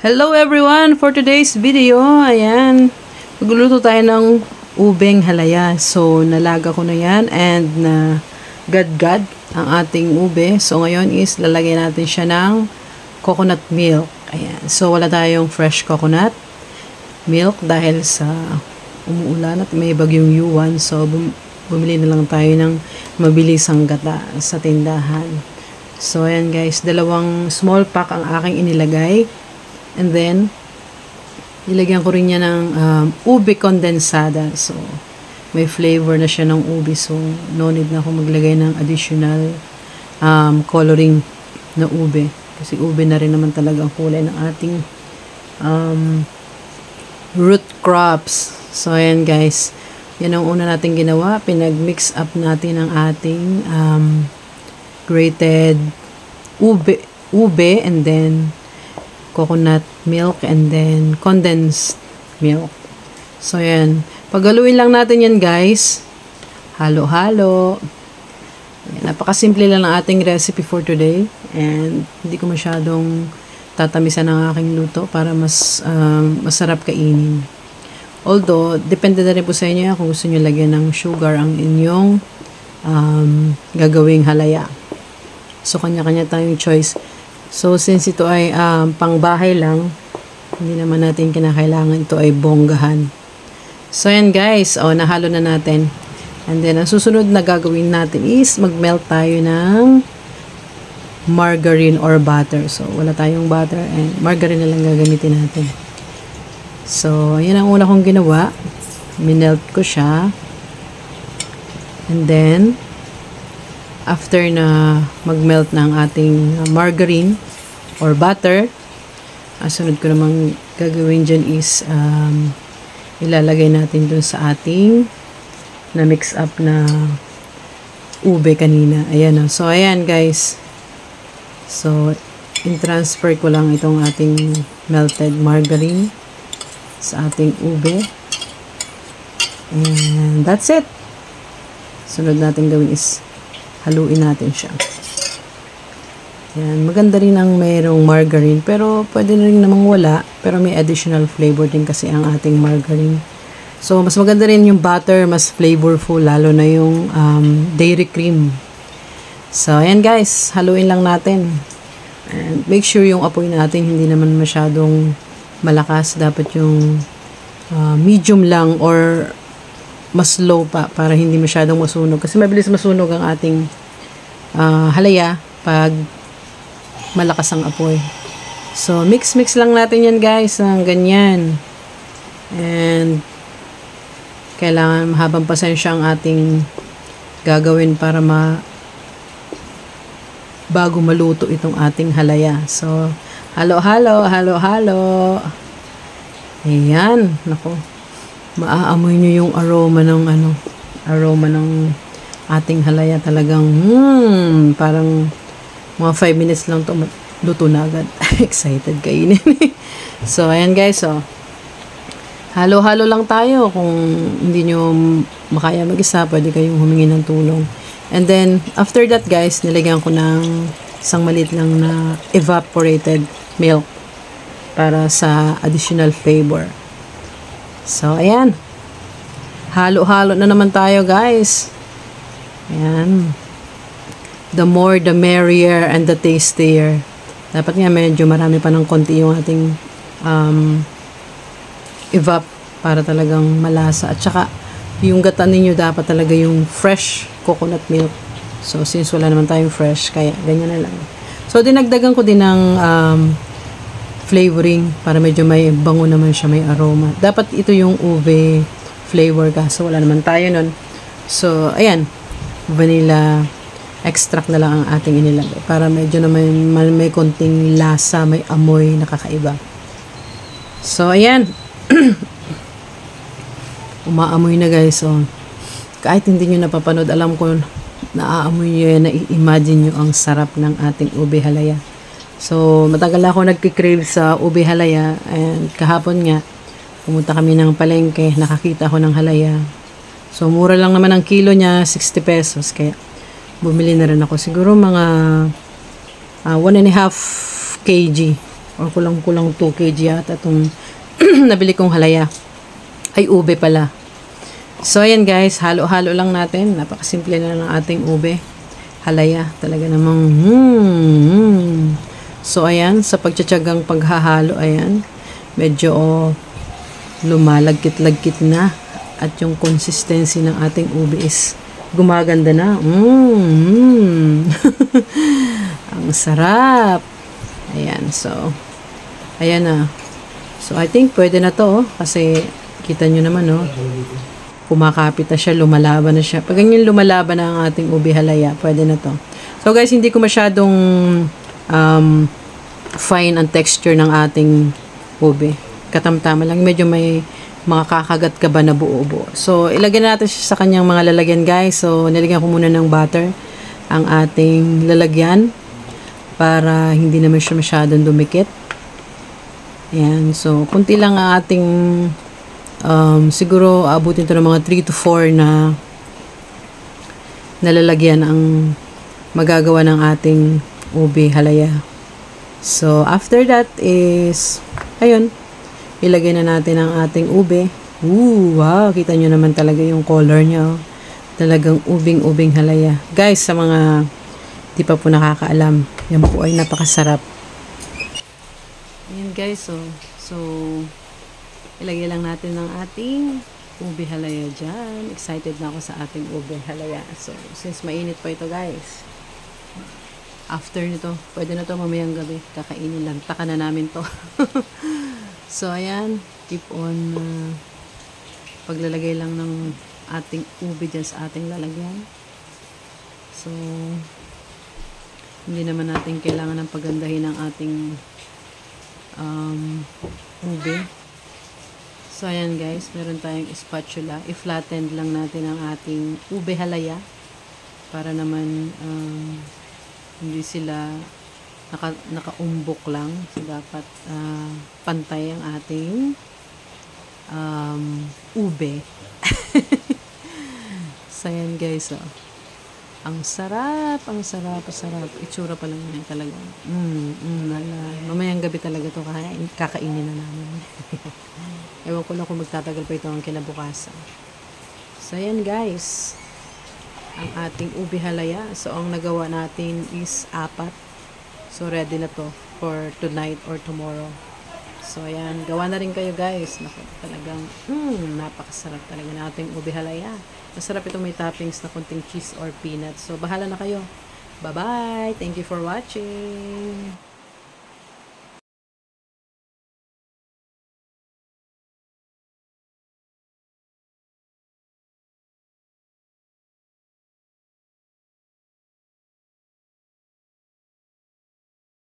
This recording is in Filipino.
Hello everyone! For today's video, ayan, magluluto tayo ng ubeng halaya. So, nalaga ko na yan and na gad-gad ang ating ube. So, ngayon is lalagay natin siya ng coconut milk. Ayan. So, wala tayong fresh coconut milk dahil sa umuulan at may bagyong Yuan. So, bumili na lang tayo ng mabilisang gata sa tindahan. So, ayan guys, dalawang small pack ang aking inilagay. And then, ilagyan ko rin niya ng ube condensada. So, may flavor na siya ng ube. So, no need na ako maglagay ng additional coloring na ube. Kasi ube na rin naman talaga ang kulay ng ating root crops. So, ayan guys. Yan ang una natin ginawa. Pinag-mix up natin ang ating grated ube and then coconut milk and then condensed milk. So, yan. Pagaluin lang natin yan, guys. Halo-halo. Napakasimple lang ang ating recipe for today. And hindi ko masyadong tatamisan ang aking luto para mas masarap kainin. Although, depende na rin po sa inyo kung gusto nyo lagyan ng sugar ang inyong gagawing halaya. So, kanya-kanya tayong choice. So, since ito ay pangbahay lang, hindi naman natin kinakailangan ito ay bonggahan. So, yan guys. O, nahalo na natin. And then, ang susunod na gagawin natin is mag-melt tayo ng margarine or butter. So, wala tayong butter and margarine na lang gagamitin natin. So, yan ang una kong ginawa. Minelt ko siya. And then, after na mag-melt ng ating margarine or butter, ang sunod ko namang gagawin dyan is ilalagay natin dun sa ating na mix up na ube kanina. Ayan o. So, ayan guys. So, in-transfer ko lang itong ating melted margarine sa ating ube. And that's it. Sunod natin gawin is haluin natin siya. Yan. Maganda rin ang mayroong margarine. Pero, pwede rin namang wala. Pero, may additional flavor din kasi ang ating margarine. So, mas maganda rin yung butter. Mas flavorful. Lalo na yung dairy cream. So, ayan guys. Haluin lang natin. And make sure yung apoy natin hindi naman masyadong malakas. Dapat yung medium lang or mas low pa para hindi masyadong masunog. Kasi mabilis masunog ang ating halaya pag malakas ang apoy. So, mix lang natin yan guys. Ng ganyan. And, kailangan mahabang pasensya ang ating gagawin para bago maluto itong ating halaya. So, halo-halo. Ayan. Naku. Maaamoy nyo yung aroma ng ating halaya. Talagang parang mga 5 minutes lang to luto na agad. Excited kainin. So, ayan guys. So, halo-halo lang tayo. Kung hindi nyo makaya mag-isa, pwede kayong humingi ng tulong. And then, after that guys, nilagyan ko ng isang maliit lang na evaporated milk para sa additional flavor. So, ayan. Halo-halo na naman tayo, guys. Ayan. The more, the merrier, and the tastier. Dapat nga medyo marami pa ng konti yung ating evap para talagang malasa. At saka, yung gata ninyo dapat talaga yung fresh coconut milk. So, since wala naman tayong fresh, kaya ganyan na lang. So, dinagdagan ko din ng flavoring para medyo may bango naman siya, may aroma. Dapat ito yung ube flavor kaso wala naman tayo nun. So, ayan. Vanilla extract na lang ang ating inilagay para medyo naman may konting lasa, may amoy nakakaiba. So, ayan. Umaamoy na guys. So, kahit hindi nyo napapanood, alam ko naaamoy nyo yan, na-imagine nyo ang sarap ng ating ube halaya. So, matagal ako nagkikrave sa ube halaya and kahapon nga, pumunta kami ng palengke, nakakita ako ng halaya. So, mura lang naman ang kilo niya, 60 pesos. Kaya, bumili na rin ako. Siguro mga 1.5 kg Or kulang-kulang 2 kg yata itong nabili kong halaya. Ay, ube pala. So, ayan guys, halo-halo lang natin. Napakasimple na ng ating ube. Halaya, talaga namang So, ayan, sa pagtsatsagang paghahalo, ayan, medyo lumalagkit-lagkit na. At yung consistency ng ating ube is gumaganda na. Ang sarap. Ayan, so, ayan na. So, I think pwede na to, kasi kita nyo naman, kumakapit na siya, lumalaban na siya. Pag ganyan lumalaban na ang ating ube halaya, pwede na to. So guys, hindi ko masyadong fine ang texture ng ating ube. Katamtama lang. Medyo may mga kakagat ka ba na buo-buo. So, ilagyan natin siya sa kanyang mga lalagyan guys. So, nilagyan ko muna ng butter ang ating lalagyan para hindi naman siya masyadong dumikit. Ayan. So, kunti lang ang ating siguro abutin to ng mga 3 to 4 na nalalagyan ang magagawa ng ating ube halaya. So, after that is, ayun, ilagay na natin ang ating ube. Wow, kita nyo naman talaga yung color niya. Talagang ubing-ubing halaya. Guys, sa mga di pa po nakakaalam, yan po ay napakasarap. Ayan guys, so ilagay lang natin ng ating ube halaya dyan. Excited na ako sa ating ube halaya. So, since mainit pa ito guys, after nito, pwede na to mamayang gabi. Kakainin lang. Taka na namin to. So, ayan. Keep on paglalagay lang ng ating ube dyan sa ating lalagyan. So, hindi naman natin kailangan ng pagandahin ang ating ube. So, ayan guys, meron tayong spatula. I-flatten lang natin ang ating ube halaya para naman hindi sila nakaumbok lang. So, dapat pantay ang ating ube. So, ayan guys, ang sarap, ang sarap, ang sarap. Itsura pa lang yan talaga. Mamayang gabi talaga to kakainin na namin. Ewan ko lang kung magtatagal pa ito ang kinabukasan. So, ayan guys. Ang ating ube halaya. So, ang nagawa natin is 4. So, ready na to for tonight or tomorrow. So, ayan. Gawa na rin kayo guys. Naku, talagang, napakasarap talaga na ating ube halaya. Masarap ito, may toppings na konting cheese or peanuts. So, bahala na kayo. Bye-bye! Thank you for watching!